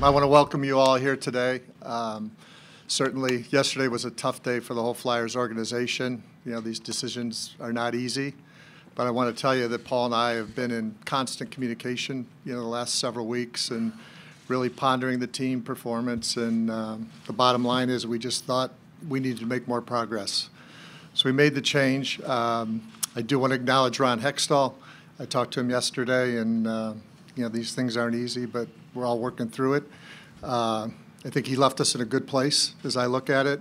I want to welcome you all here today. Certainly, yesterday was a tough day for the whole Flyers organization. You know, these decisions are not easy, but I want to tell you that Paul and I have been in constant communication, the last several weeks, and really pondering the team performance. And the bottom line is, we just thought we needed to make more progress. So we made the change. I do want to acknowledge Ron Hextall. I talked to him yesterday, and these things aren't easy, but we're all working through it. I think he left us in a good place as I look at it.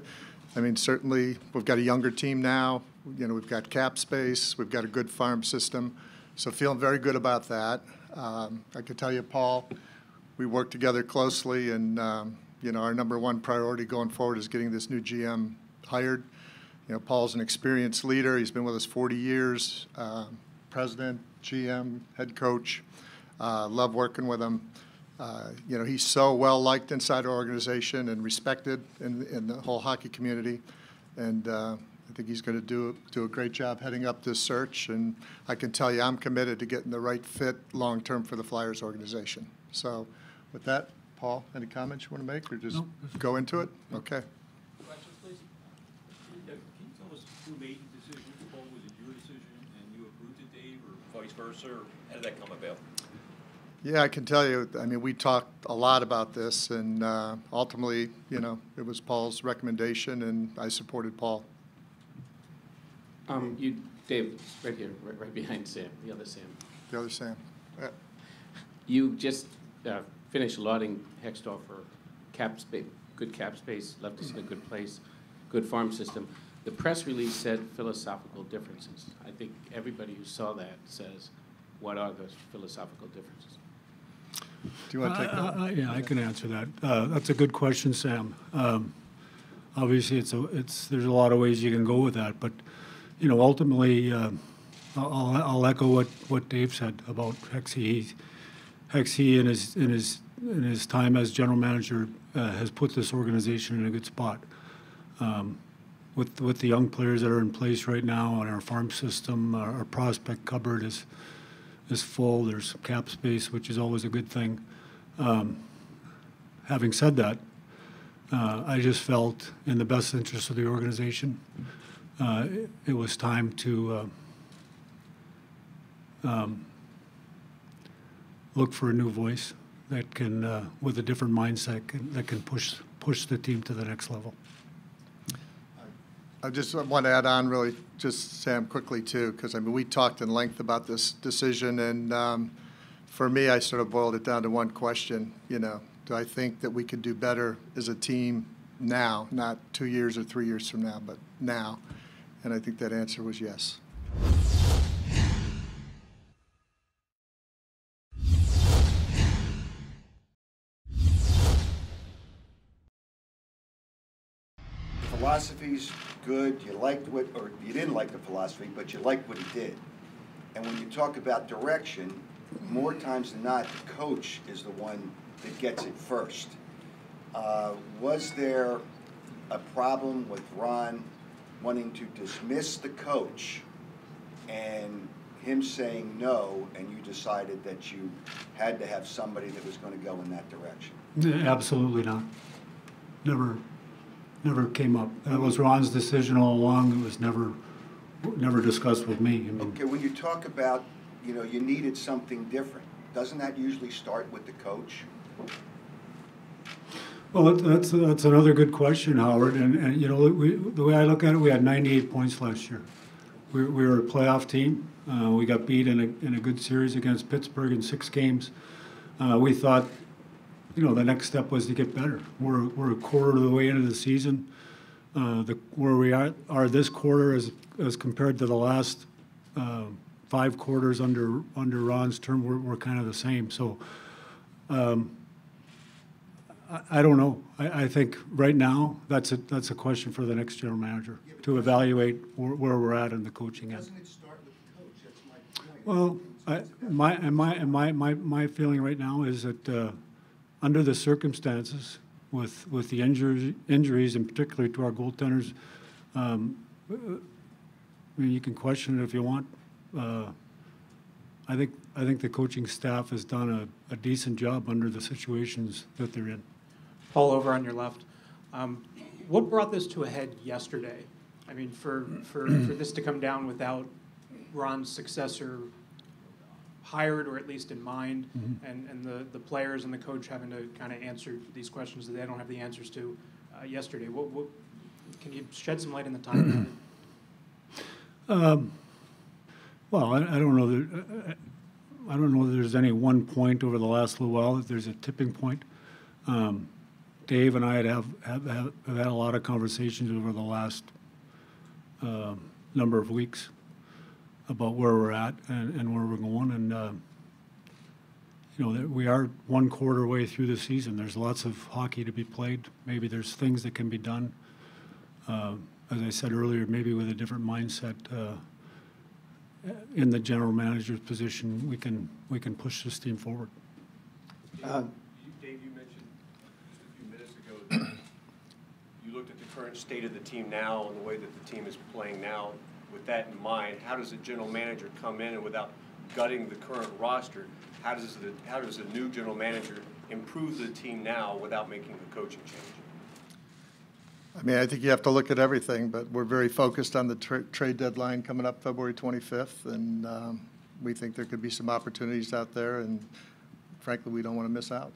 I mean, certainly we've got a younger team now. We've got cap space. We've got a good farm system. So feeling very good about that. I can tell you, Paul, we work together closely, and our number one priority going forward is getting this new GM hired. Paul's an experienced leader. He's been with us 40 years, president, GM, head coach. Love working with him. He's so well liked inside our organization and respected in the whole hockey community, and I think he's going to do a great job heading up this search. And I can tell you, I'm committed to getting the right fit long term for the Flyers organization. So, with that, Paul, any comments you want to make, or just go into it? Okay. Questions, please. Can you tell us who made the decision? Paul, was it your decision and you approved it, Dave, or vice versa? Or how did that come about? Yeah, I can tell you, I mean, we talked a lot about this, and ultimately, it was Paul's recommendation, and I supported Paul. Dave, right here, right behind Sam, the other Sam. The other Sam. Yeah. You just finished lauding Hextall for cap space, good cap space, left us in a good place, good farm system. The press release said philosophical differences. I think everybody who saw that says, what are those philosophical differences? Do you want to take that? Yeah, I can answer that. That's a good question, Sam. Obviously, there's a lot of ways you can go with that, but ultimately, I'll echo what Dave said about Hexie. Hexie in his time as general manager has put this organization in a good spot. With the young players that are in place right now on our farm system, our prospect cupboard is full. There's cap space, which is always a good thing. Having said that, I just felt in the best interest of the organization, it was time to look for a new voice that can, with a different mindset, that can push the team to the next level. I just want to add on really, just Sam, quickly too, because I mean, we talked in length about this decision, and for me, I sort of boiled it down to one question. Do I think that we could do better as a team now, not 2 years or 3 years from now, but now? And I think that answer was yes. Philosophy's good, you liked what, or you didn't like the philosophy, but you liked what he did. And when you talk about direction, more times than not, the coach is the one that gets it first. Was there a problem with Ron wanting to dismiss the coach and him saying no, and you decided that you had to have somebody that was going to go in that direction? Absolutely not. Never came up. That was Ron's decision all along. It was never discussed with me. Okay, when you talk about, you needed something different, doesn't that usually start with the coach? Well, that's another good question, Howard. And the way I look at it, we had 98 points last year. We were a playoff team. We got beat in a good series against Pittsburgh in 6 games. We thought, the next step was to get better. We're a quarter of the way into the season. Where we are this quarter as compared to the last 5 quarters under Ron's term, we're kind of the same. So I don't know. I think right now that's a question for the next general manager to evaluate where we're at in the coaching end. Doesn't it start with the coach? That's my point. Well, my feeling right now is that under the circumstances, with the injuries, and particularly to our goaltenders, I mean, you can question it if you want. But I think right now, it's a question for the next general manager to evaluate where we're at in the coaching end. Doesn't it start with the coach? That's my point. Well, my feeling right now is that under the circumstances, with the injuries, and particularly to our goaltenders, I mean, you can question it if you want. I think the coaching staff has done a decent job under the situations that they're in. Paul, over on your left. What brought this to a head yesterday? I mean, for this to come down without Ron's successor hired or at least in mind, and the players and the coach having to kind of answer these questions that they don't have the answers to yesterday. What can you shed some light on the timing? Well, I don't know that I don't know that there's any one point over the last little while that there's a tipping point. Dave and I have had a lot of conversations over the last number of weeks about where we're at and where we're going, and you know, we are 1/4 way through the season. There's lots of hockey to be played. Maybe there's things that can be done. As I said earlier, maybe with a different mindset in the general manager's position, we can push this team forward. Dave, you mentioned just a few minutes ago that you looked at the current state of the team now and the way that the team is playing now. With that in mind, how does a general manager come in and without gutting the current roster, how does a new general manager improve the team now without making a coaching change? I mean, I think you have to look at everything, but we're very focused on the trade deadline coming up February 25th, and we think there could be some opportunities out there, and frankly, we don't want to miss out.